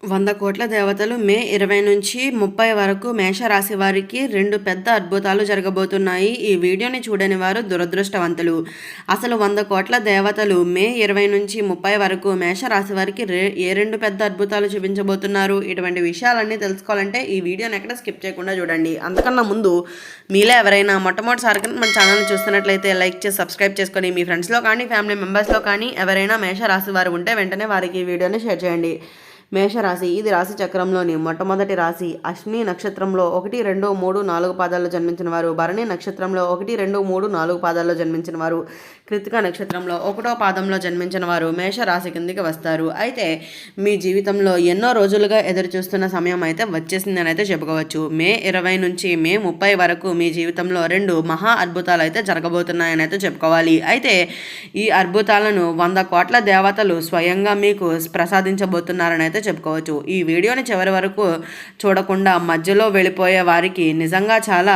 100 కోట్ల దేవతలు మే 20 నుంచి 30 వరకు మేషరాశి వారికి 2 పెద్ద అద్భుతాలు జరగబోతున్నాయి. ఈ వీడియోని చూడని వారు దురదృష్టవంతులు. అసలు 100 కోట్ల దేవతలు మే 20 నుంచి 30 వరకు మేషరాశి వారికి ఏ 2 పెద్ద అద్భుతాలు చూపించబోతున్నారు? ఇటువంటి విషయాలన్నీ తెలుసుకోవాలంటే ఈ వీడియోని ఎక్కడ స్కిప్ చేయకుండా చూడండి. అంతకన్నా ముందు మీలో ఎవరైనా మొట్టమొదటిసారిగా మన ఛానల్ని చూస్తున్నట్లయితే లైక్ చేసి సబ్స్క్రైబ్ చేసుకొని మీ ఫ్రెండ్స్లో కానీ ఫ్యామిలీ మెంబర్స్లో కానీ ఎవరైనా మేషరాశి వారు ఉంటే వెంటనే వారికి ఈ వీడియోని షేర్ చేయండి. మేషరాశి ఇది రాశి చక్రంలోని మొట్టమొదటి రాశి. అశ్విని నక్షత్రంలో 1, 2, 3, 4 పాదాల్లో జన్మించిన వారు, భరణి నక్షత్రంలో 1, 2, 3, 4 పాదాల్లో జన్మించిన వారు, కృతిక నక్షత్రంలో 1వ పాదంలో జన్మించిన వారు మేషరాశి కిందికి వస్తారు. అయితే మీ జీవితంలో ఎన్నో రోజులుగా ఎదురు చూస్తున్న సమయం అయితే వచ్చేసిందని అయితే చెప్పుకోవచ్చు. మే 20 నుంచి మే 30 వరకు మీ జీవితంలో 2 మహా అద్భుతాలు అయితే జరగబోతున్నాయని అయితే చెప్పుకోవాలి. అయితే ఈ అద్భుతాలను 100 కోట్ల దేవతలు స్వయంగా మీకు ప్రసాదించబోతున్నారని అయితే చెప్పుకోవచ్చు. ఈ వీడియోని చివరి వరకు చూడకుండా మధ్యలో వెళ్ళిపోయే వారికి నిజంగా చాలా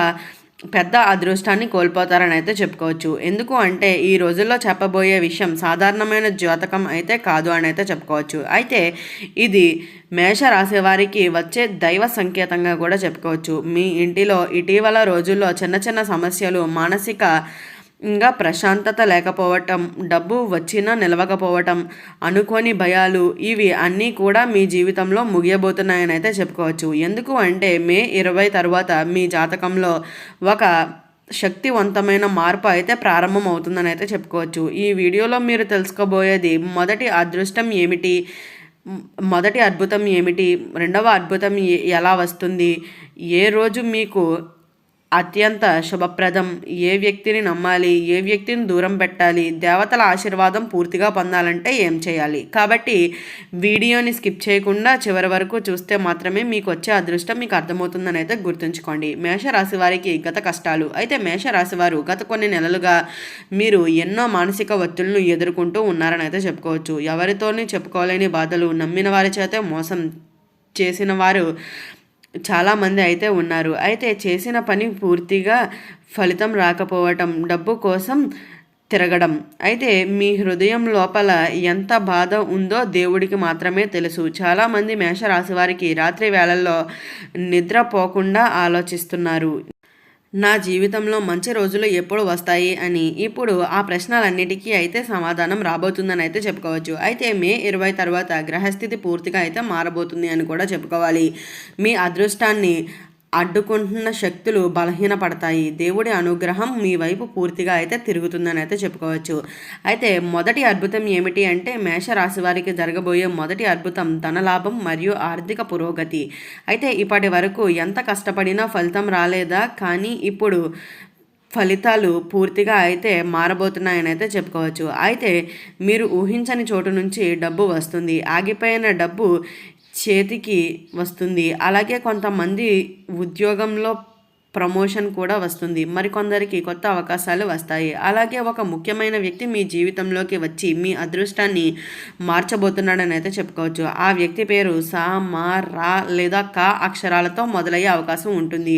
పెద్ద అదృష్టాన్ని కోల్పోతారని అయితే చెప్పుకోవచ్చు. ఎందుకు అంటే ఈ రోజుల్లో చెప్పబోయే విషయం సాధారణమైన జాతకం అయితే కాదు అని అయితే చెప్పుకోవచ్చు. అయితే ఇది మేషరాశి వారికి వచ్చే దైవ సంకేతంగా కూడా చెప్పుకోవచ్చు. మీ ఇంటిలో ఇటీవల రోజుల్లో చిన్న చిన్న సమస్యలు, మానసిక ఇంకా ప్రశాంతత లేకపోవటం, డబ్బు వచ్చినా నిలవకపోవటం, అనుకోని భయాలు, ఇవి అన్నీ కూడా మీ జీవితంలో ముగియబోతున్నాయని అయితే చెప్పుకోవచ్చు. ఎందుకు అంటే మే 20 తర్వాత మీ జాతకంలో ఒక శక్తివంతమైన మార్పు అయితే ప్రారంభం అవుతుందని అయితే చెప్పుకోవచ్చు. ఈ వీడియోలో మీరు తెలుసుకోబోయేది మొదటి అదృష్టం ఏమిటి, మొదటి అద్భుతం ఏమిటి, రెండవ అద్భుతం ఎలా వస్తుంది, ఏ రోజు మీకు అత్యంత శుభప్రదం, ఏ వ్యక్తిని నమ్మాలి, ఏ వ్యక్తిని దూరం పెట్టాలి, దేవతల ఆశీర్వాదం పూర్తిగా పొందాలంటే ఏం చేయాలి. కాబట్టి వీడియోని స్కిప్ చేయకుండా చివరి వరకు చూస్తే మాత్రమే మీకు వచ్చే అదృష్టం మీకు అర్థమవుతుందని అయితే గుర్తుంచుకోండి. మేషరాశి వారికి గత కష్టాలు. అయితే మేషరాశి వారు గత కొన్ని నెలలుగా మీరు ఎన్నో మానసిక ఒత్తిళ్లను ఎదుర్కొంటూ ఉన్నారని అయితే చెప్పుకోవచ్చు. ఎవరితోని చెప్పుకోలేని బాధలు, నమ్మిన వారి చేతే మోసం చేసిన వారు చాలామంది అయితే ఉన్నారు. అయితే చేసిన పని పూర్తిగా ఫలితం రాకపోవటం, డబ్బు కోసం తిరగడం. అయితే మీ హృదయం లోపల ఎంత బాధ ఉందో దేవుడికి మాత్రమే తెలుసు. చాలామంది మేషరాశి వారికి రాత్రి వేళల్లో నిద్రపోకుండా ఆలోచిస్తున్నారు. నా జీవితంలో మంచి రోజులు ఎప్పుడు వస్తాయి అని. ఇప్పుడు ఆ ప్రశ్నలన్నిటికీ అయితే సమాధానం రాబోతుందని అయితే చెప్పుకోవచ్చు. అయితే మే 20 తర్వాత గ్రహస్థితి పూర్తిగా అయితే మారబోతుంది అని కూడా చెప్పుకోవాలి. మీ అదృష్టాన్ని అడ్డుకుంటున్న శక్తులు బలహీనపడతాయి. దేవుడి అనుగ్రహం మీ వైపు పూర్తిగా అయితే తిరుగుతుందని అయితే చెప్పుకోవచ్చు. అయితే మొదటి అద్భుతం ఏమిటి అంటే మేషరాశి వారికి జరగబోయే మొదటి అద్భుతం ధనలాభం మరియు ఆర్థిక పురోగతి. అయితే ఇప్పటి వరకు ఎంత కష్టపడినా ఫలితం రాలేదా, కానీ ఇప్పుడు ఫలితాలు పూర్తిగా అయితే మారబోతున్నాయని అయితే చెప్పుకోవచ్చు. అయితే మీరు ఊహించని చోటు నుంచి డబ్బు వస్తుంది. ఆగిపోయిన డబ్బు చేతికి వస్తుంది. అలాగే కొంతమంది ఉద్యోగంలో ప్రమోషన్ కూడా వస్తుంది. మరికొందరికి కొత్త అవకాశాలు వస్తాయి. అలాగే ఒక ముఖ్యమైన వ్యక్తి మీ జీవితంలోకి వచ్చి మీ అదృష్టాన్ని మార్చబోతున్నాడని అయితే చెప్పుకోవచ్చు. ఆ వ్యక్తి పేరు సా, మా, రా లేదా కా అక్షరాలతో మొదలయ్యే అవకాశం ఉంటుంది.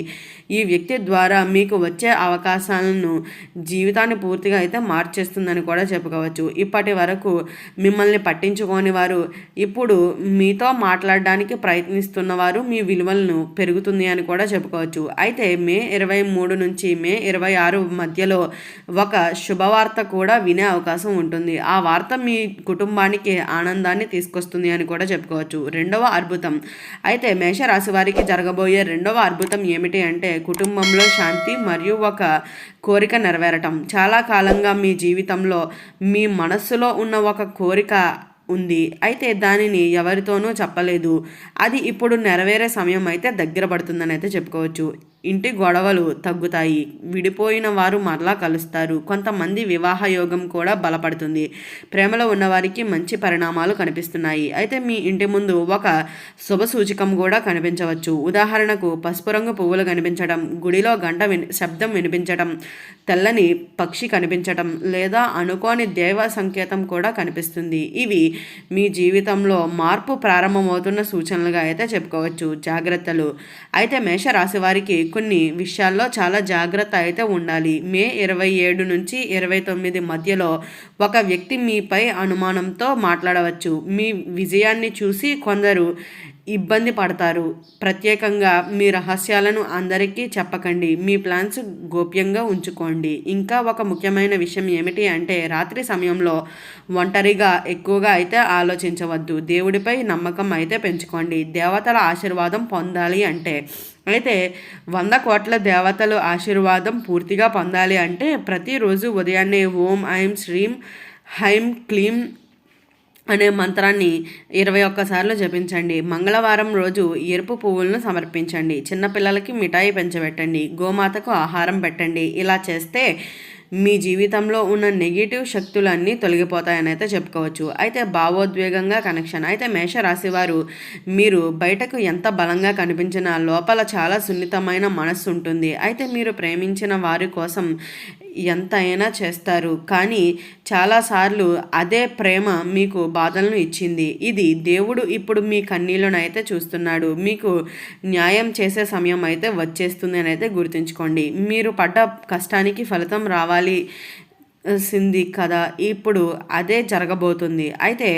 ఈ వ్యక్తి ద్వారా మీకు వచ్చే అవకాశాలను జీవితాన్ని పూర్తిగా అయితే మార్చేస్తుందని కూడా చెప్పుకోవచ్చు. ఇప్పటి వరకు మిమ్మల్ని పట్టించుకోని వారు ఇప్పుడు మీతో మాట్లాడడానికి ప్రయత్నిస్తున్నవారు మీ విలువలను పెరుగుతుంది అని కూడా చెప్పుకోవచ్చు. అయితే మే 23 నుంచి మే 26 మధ్యలో ఒక శుభవార్త కూడా వినే అవకాశం ఉంటుంది. ఆ వార్త మీ కుటుంబానికి ఆనందాన్ని తీసుకొస్తుంది అని కూడా చెప్పుకోవచ్చు. రెండవ అద్భుతం. అయితే మేషరాశి వారికి జరగబోయే రెండవ అద్భుతం ఏమిటి అంటే కుటుంబంలో శాంతి మరియు ఒక కోరిక నెరవేరటం. చాలా కాలంగా మీ జీవితంలో మీ మనస్సులో ఉన్న ఒక కోరిక ఉంది. అయితే దానిని ఎవరితోనూ చెప్పలేదు. అది ఇప్పుడు నెరవేరే సమయం అయితే దగ్గర పడుతుందని అయితే చెప్పుకోవచ్చు. ఇంటి గొడవలు తగ్గుతాయి. విడిపోయిన వారు మరలా కలుస్తారు. కొంతమంది వివాహ యోగం కూడా బలపడుతుంది. ప్రేమలో ఉన్నవారికి మంచి పరిణామాలు కనిపిస్తున్నాయి. అయితే మీ ఇంటి ముందు ఒక శుభ సూచకం కూడా కనిపించవచ్చు. ఉదాహరణకు పసుపు రంగు పువ్వులు కనిపించడం, గుడిలో గంట శబ్దం వినిపించడం, తెల్లని పక్షి కనిపించడం లేదా అనుకోని దేవ సంకేతం కూడా కనిపిస్తుంది. ఇవి మీ జీవితంలో మార్పు ప్రారంభమవుతున్న సూచనలుగా అయితే చెప్పుకోవచ్చు. జాగ్రత్తలు. అయితే మేషరాశి వారికి కొన్ని విషయాల్లో చాలా జాగ్రత్త అయితే ఉండాలి. మే 27 నుంచి 29 మధ్యలో ఒక వ్యక్తి మీపై అనుమానంతో మాట్లాడవచ్చు. మీ విజయాన్ని చూసి కొందరు ఇబ్బంది పడతారు. ప్రత్యేకంగా మీ రహస్యాలను అందరికీ చెప్పకండి. మీ ప్లాన్స్ గోప్యంగా ఉంచుకోండి. ఇంకా ఒక ముఖ్యమైన విషయం ఏమిటి అంటే రాత్రి సమయంలో ఒంటరిగా ఎక్కువగా అయితే ఆలోచించవద్దు. దేవుడిపై నమ్మకం అయితే పెంచుకోండి. దేవతల ఆశీర్వాదం పొందాలి అంటే అయితే 100 కోట్ల దేవతలు ఆశీర్వాదం పూర్తిగా పొందాలి అంటే ప్రతిరోజు ఉదయాన్నే ఓం ఐం శ్రీం హైం క్లీం అనే మంత్రాన్ని 21 సార్లు జపించండి. మంగళవారం రోజు ఎరుపు పువ్వులను సమర్పించండి. చిన్నపిల్లలకి మిఠాయి పెంచబెట్టండి. గోమాతకు ఆహారం పెట్టండి. ఇలా చేస్తే మీ జీవితంలో ఉన్న నెగిటివ్ శక్తులన్నీ తొలగిపోతాయని అయితే చెప్పుకోవచ్చు. అయితే భావోద్వేగంగా కనెక్షన్ అయితే మేషరాశి వారు మీరు బయటకు ఎంత బలంగా కనిపించినా లోపల చాలా సున్నితమైన మనస్సు ఉంటుంది. అయితే మీరు ప్రేమించిన వారి కోసం ఎంత అయినా చేస్తారు, కానీ చాలాసార్లు అదే ప్రేమ మీకు బాధలను ఇచ్చింది. ఇది దేవుడు ఇప్పుడు మీ కన్నీళ్ళను అయితే చూస్తున్నాడు. మీకు న్యాయం చేసే సమయం అయితే వచ్చేస్తుంది అని అయితే గుర్తుంచుకోండి. మీరు పడ్డ కష్టానికి ఫలితం రావాలి సింది కదా, ఇప్పుడు అదే జరగబోతుంది. అయితే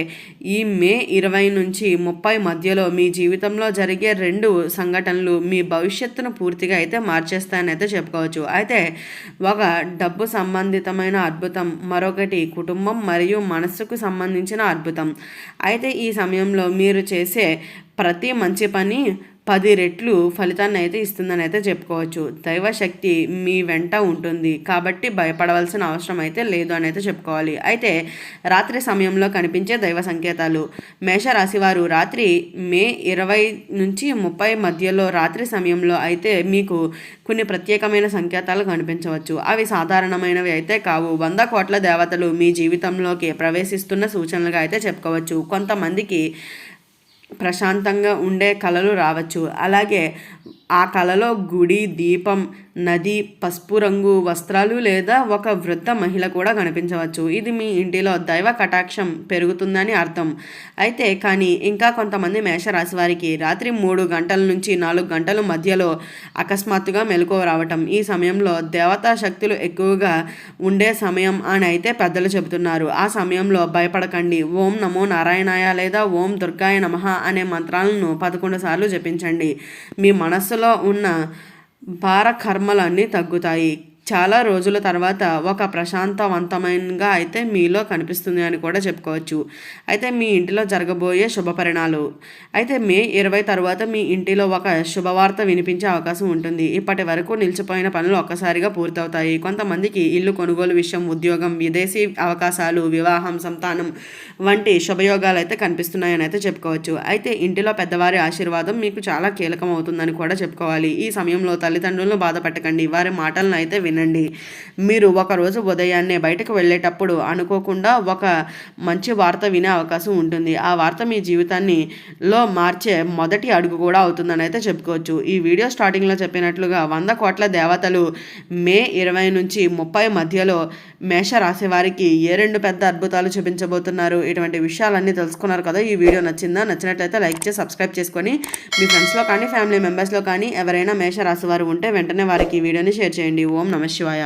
ఈ మే 20 నుంచి 30 మధ్యలో మీ జీవితంలో జరిగే 2 సంఘటనలు మీ భవిష్యత్తును పూర్తిగా అయితే మార్చేస్తాయని అయితే చెప్పుకోవచ్చు. అయితే ఒక డబ్బు సంబంధితమైన అద్భుతం, మరొకటి కుటుంబం మరియు మనస్సుకు సంబంధించిన అద్భుతం. అయితే ఈ సమయంలో మీరు చేసే ప్రతి మంచి పని 10 రెట్లు ఫలితాన్ని అయితే ఇస్తుందని అయితే చెప్పుకోవచ్చు. దైవశక్తి మీ వెంట ఉంటుంది కాబట్టి భయపడవలసిన అవసరం అయితే లేదు అని అయితే చెప్పుకోవాలి. అయితే రాత్రి సమయంలో కనిపించే దైవ సంకేతాలు మేషరాశి వారు రాత్రి మే 20 నుంచి 30 మధ్యలో రాత్రి సమయంలో అయితే మీకు కొన్ని ప్రత్యేకమైన సంకేతాలు కనిపించవచ్చు. అవి సాధారణమైనవి అయితే కావు. 100 కోట్ల దేవతలు మీ జీవితంలోకి ప్రవేశిస్తున్న సూచనలుగా అయితే చెప్పుకోవచ్చు. కొంతమందికి ప్రశాంతంగా ఉండే కలలు రావచ్చు. అలాగే ఆ కలలో గుడి, దీపం, నది, పసుపు రంగు వస్త్రాలు లేదా ఒక వృద్ధ మహిళ కూడా కనిపించవచ్చు. ఇది మీ ఇంటిలో దైవ కటాక్షం పెరుగుతుందని అర్థం. అయితే కానీ ఇంకా కొంతమంది మేషరాశి వారికి రాత్రి 3 గంటల నుంచి 4 గంటల మధ్యలో అకస్మాత్తుగా మెలకువ రావటం, ఈ సమయంలో దేవతా శక్తులు ఎక్కువగా ఉండే సమయం అని అయితే పెద్దలు చెబుతున్నారు. ఆ సమయంలో భయపడకండి. ఓం నమో నారాయణాయ లేదా ఓం దుర్గాయ నమః అనే మంత్రాలను 11 సార్లు జపించండి. మీ మనస్సులో ఉన్న భార కర్మలన్నీ తగ్గుతాయి. చాలా రోజుల తర్వాత ఒక ప్రశాంతవంతమైనగా అయితే మీలో కనిపిస్తుంది అని కూడా చెప్పుకోవచ్చు. అయితే మీ ఇంటిలో జరగబోయే శుభ పరిణామాలు అయితే మే 20 తర్వాత మీ ఇంటిలో ఒక శుభవార్త వినిపించే అవకాశం ఉంటుంది. ఇప్పటి వరకు నిలిచిపోయిన పనులు ఒక్కసారిగా పూర్తవుతాయి. కొంతమందికి ఇల్లు కొనుగోలు విషయం, ఉద్యోగం, విదేశీ అవకాశాలు, వివాహం, సంతానం వంటి శుభయోగాలు అయితే కనిపిస్తున్నాయని అయితే చెప్పుకోవచ్చు. అయితే ఇంటిలో పెద్దవారి ఆశీర్వాదం మీకు చాలా కీలకం అవుతుందని కూడా చెప్పుకోవాలి. ఈ సమయంలో తల్లిదండ్రులను బాధ పెట్టకండి. వారి మాటలను అయితే వినండి. మీరు ఒకరోజు ఉదయాన్నే బయటకు వెళ్ళేటప్పుడు అనుకోకుండా ఒక మంచి వార్త వినే అవకాశం ఉంటుంది. ఆ వార్త మీ జీవితాన్ని మార్చే మొదటి అడుగు కూడా అవుతుందని అయితే చెప్పుకోవచ్చు. ఈ వీడియో స్టార్టింగ్లో చెప్పినట్లుగా 100 కోట్ల దేవతలు మే 20 నుంచి 30 మధ్యలో మేషరాశి వారికి ఏ 2 పెద్ద అద్భుతాలు చూపించబోతున్నారు. ఇటువంటి విషయాలన్నీ తెలుసుకున్నారు కదా. ఈ వీడియో నచ్చిందా? నచ్చినట్లయితే లైక్ చేసి సబ్స్క్రైబ్ చేసుకొని మీ ఫ్రెండ్స్లో కానీ ఫ్యామిలీ మెంబర్స్లో కానీ ఎవరైనా మేషరాశి వారు ఉంటే వెంటనే వారికి ఈ వీడియోని షేర్ చేయండి. ఓం నమః శివాయ.